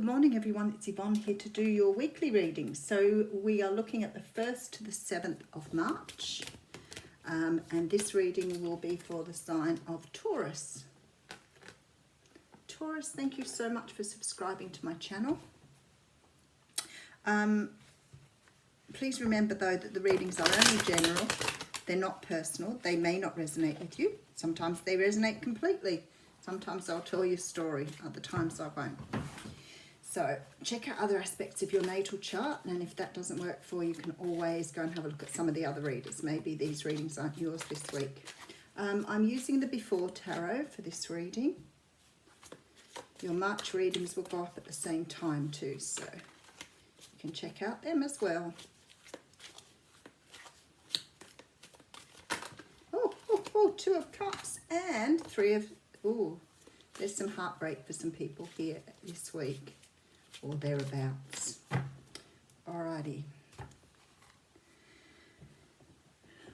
Good morning everyone, it's Yvonne here to do your weekly reading. So we are looking at the 1st to the 7th of March and this reading will be for the sign of Taurus. Taurus, thank you so much for subscribing to my channel. Please remember though that the readings are only general, they're not personal, they may not resonate with you. Sometimes they resonate completely. Sometimes I'll tell you a story, other times I won't. So check out other aspects of your natal chart, and if that doesn't work for you, you can always go and have a look at some of the other readers. Maybe these readings aren't yours this week. I'm using the Before Tarot for this reading. Your March readings will go up at the same time too, so you can check out them as well. Oh, 2 of Cups and 3 of... Oh, there's some heartbreak for some people here this week, or thereabouts. Alrighty.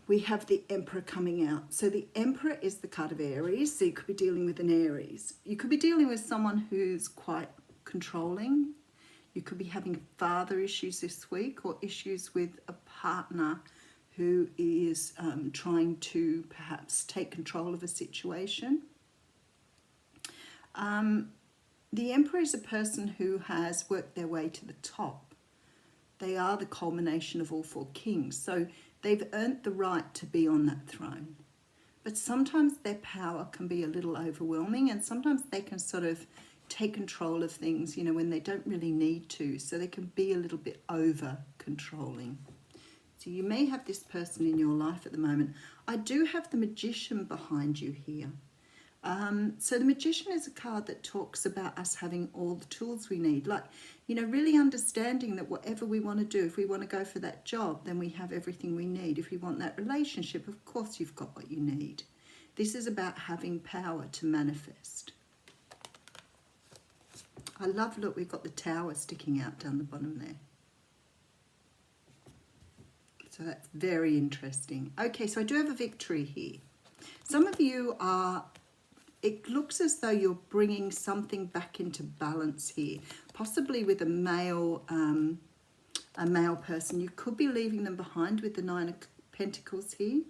We have the Emperor coming out. So the Emperor is the card of Aries, so you could be dealing with an Aries. You could be dealing with someone who's quite controlling. You could be having father issues this week, or issues with a partner who is trying to perhaps take control of a situation. The Emperor is a person who has worked their way to the top. They are the culmination of all 4 kings, so they've earned the right to be on that throne. But sometimes their power can be a little overwhelming, and sometimes they can sort of take control of things, you know, when they don't really need to, so they can be a little bit over controlling. So you may have this person in your life at the moment. I do have the Magician behind you here. So the Magician is a card that talks about us having all the tools we need. Like, you know, really understanding that whatever we want to do, if we want to go for that job, then we have everything we need. If we want that relationship, of course you've got what you need. This is about having power to manifest. I love, look, we've got the Tower sticking out down the bottom there. So that's very interesting. Okay, so I do have a victory here. Some of you are... It looks as though you're bringing something back into balance here, possibly with a male person. You could be leaving them behind with the 9 of Pentacles here,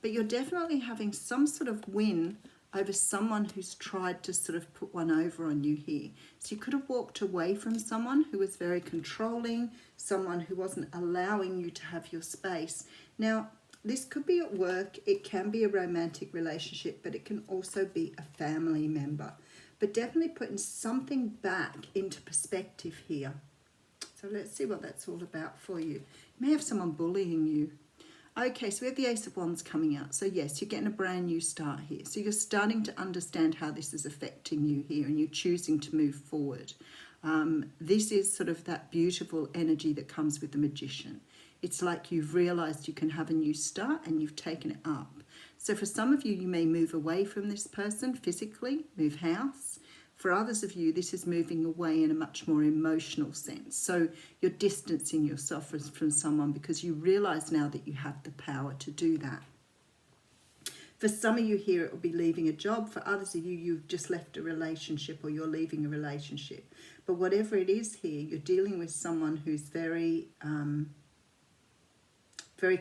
but you're definitely having some sort of win over someone who's tried to sort of put one over on you here. So you could have walked away from someone who was very controlling, someone who wasn't allowing you to have your space. Now, this could be at work, it can be a romantic relationship, but it can also be a family member. But definitely putting something back into perspective here. So let's see what that's all about for you. You may have someone bullying you. Okay, so we have the Ace of Wands coming out. So yes, you're getting a brand new start here. So you're starting to understand how this is affecting you here, and you're choosing to move forward. This is sort of that beautiful energy that comes with the Magician. It's like you've realized you can have a new start and you've taken it up. So for some of you, you may move away from this person physically, move house. For others of you, this is moving away in a much more emotional sense. So you're distancing yourself from someone because you realize now that you have the power to do that. For some of you here, it will be leaving a job. For others of you, you've just left a relationship or you're leaving a relationship. But whatever it is here, you're dealing with someone who's very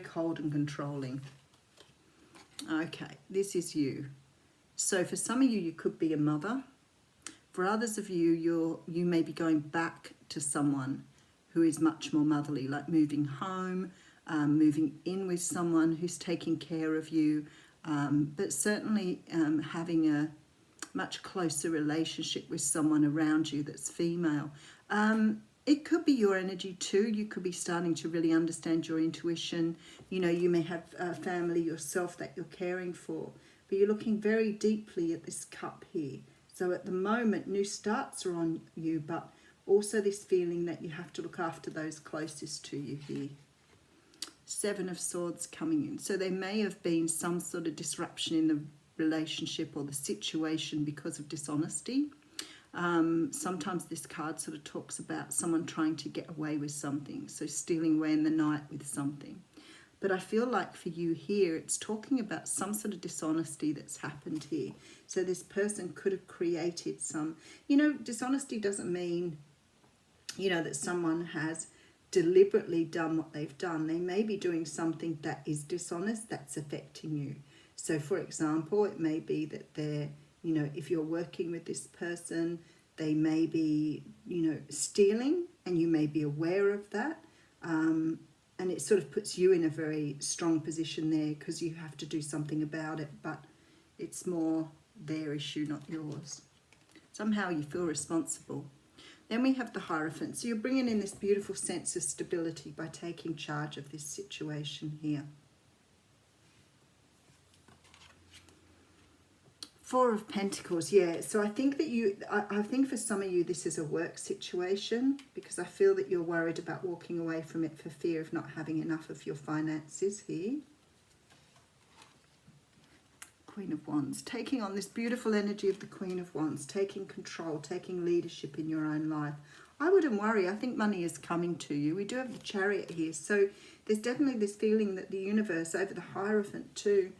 cold and controlling. Okay, this is you. So for some of you, you could be a mother. For others of you, you may be going back to someone who is much more motherly, like moving home, moving in with someone who's taking care of you, but certainly having a much closer relationship with someone around you that's female. It could be your energy too. You could be starting to really understand your intuition. You know, you may have a family yourself that you're caring for, but you're looking very deeply at this cup here. So at the moment, new starts are on you, but also this feeling that you have to look after those closest to you here. 7 of Swords coming in. So there may have been some sort of disruption in the relationship or the situation because of dishonesty. Sometimes this card sort of talks about someone trying to get away with something, so stealing away in the night with something. But I feel like for you here, it's talking about some sort of dishonesty that's happened here. So this person could have created some, you know, dishonesty doesn't mean you know, that someone has deliberately done what they've done. They may be doing something that is dishonest that's affecting you. So for example, it may be that they're, you know, if you're working with this person, they may be, you know, stealing, and you may be aware of that. And it sort of puts you in a very strong position there, because you have to do something about it, but it's more their issue, not yours. Somehow you feel responsible. Then we have the Hierophant. So you're bringing in this beautiful sense of stability by taking charge of this situation here. Four of Pentacles, yeah. So I think that I think for some of you this is a work situation, because I feel that you're worried about walking away from it for fear of not having enough of your finances here. Queen of Wands, taking on this beautiful energy of the Queen of Wands, taking control, taking leadership in your own life. I wouldn't worry. I think money is coming to you. We do have the Chariot here. So there's definitely this feeling that the universe, over the Hierophant too,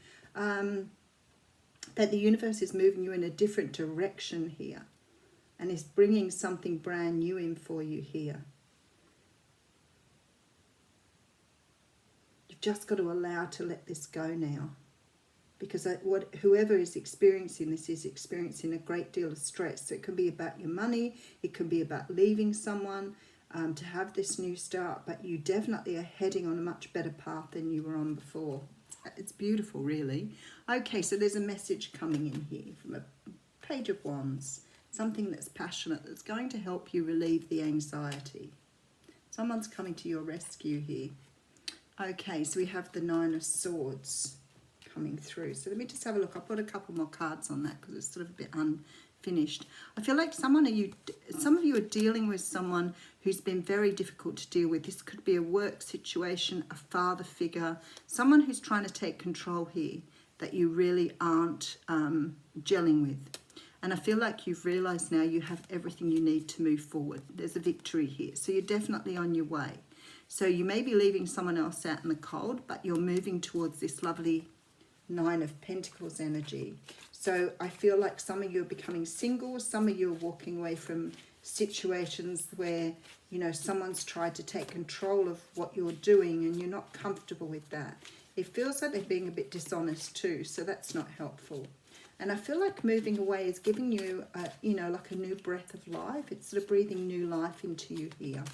that the universe is moving you in a different direction here, and is bringing something brand new in for you here. You've just got to allow to let this go now, because whoever is experiencing this is experiencing a great deal of stress. So it can be about your money, it can be about leaving someone to have this new start, but you definitely are heading on a much better path than you were on before. It's beautiful, really. Okay, so there's a message coming in here from a Page of Wands. Something that's passionate, that's going to help you relieve the anxiety. Someone's coming to your rescue here. Okay, so we have the Nine of Swords coming through. So let me just have a look. I'll put a couple more cards on that because it's sort of a bit unfinished. I feel like some of you are dealing with someone who's been very difficult to deal with. This could be a work situation, a father figure, someone who's trying to take control here that you really aren't gelling with. And I feel like you've realised now you have everything you need to move forward. There's a victory here. So you're definitely on your way. So you may be leaving someone else out in the cold, but you're moving towards this lovely Nine of Pentacles energy. So I feel like some of you are becoming single, some of you are walking away from situations where, you know, someone's tried to take control of what you're doing and you're not comfortable with that. It feels like they're being a bit dishonest too, so that's not helpful. And I feel like moving away is giving you, you know, like a new breath of life. It's sort of breathing new life into you here,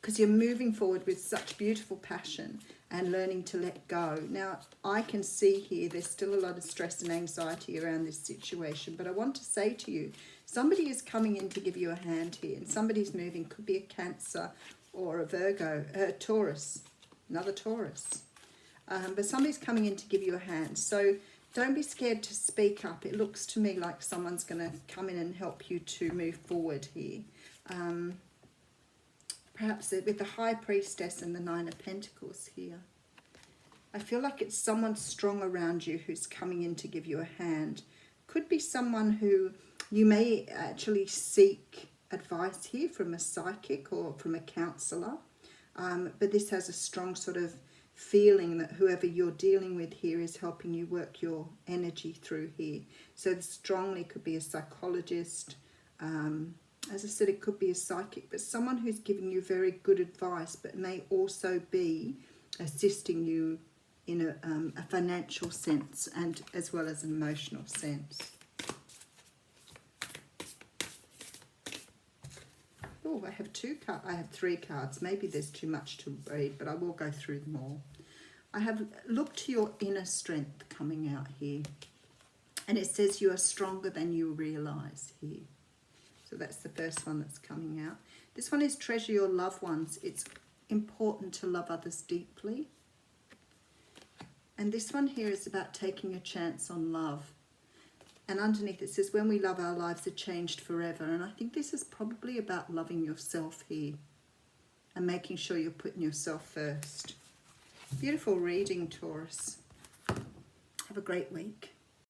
because you're moving forward with such beautiful passion and learning to let go. Now, I can see here there's still a lot of stress and anxiety around this situation, but I want to say to you, somebody is coming in to give you a hand here, and somebody's moving. Could be a Cancer or a Virgo, Taurus, another Taurus. But somebody's coming in to give you a hand. So don't be scared to speak up. It looks to me like someone's going to come in and help you to move forward here. Perhaps with the High Priestess and the Nine of Pentacles here. I feel like it's someone strong around you who's coming in to give you a hand. Could be someone who you may actually seek advice here from a psychic or from a counsellor. But this has a strong sort of feeling that whoever you're dealing with here is helping you work your energy through here. So this strongly could be a psychologist. As I said, it could be a psychic, but someone who's giving you very good advice, but may also be assisting you in a financial sense and as well as an emotional sense. Oh, I have three cards. Maybe there's too much to read, but I will go through them all. I have looked to your inner strength coming out here, and it says you are stronger than you realise here. So that's the first one that's coming out. This one is treasure your loved ones. It's important to love others deeply. And this one here is about taking a chance on love. And underneath it says, when we love, our lives are changed forever. And I think this is probably about loving yourself here and making sure you're putting yourself first. Beautiful reading, Taurus. Have a great week.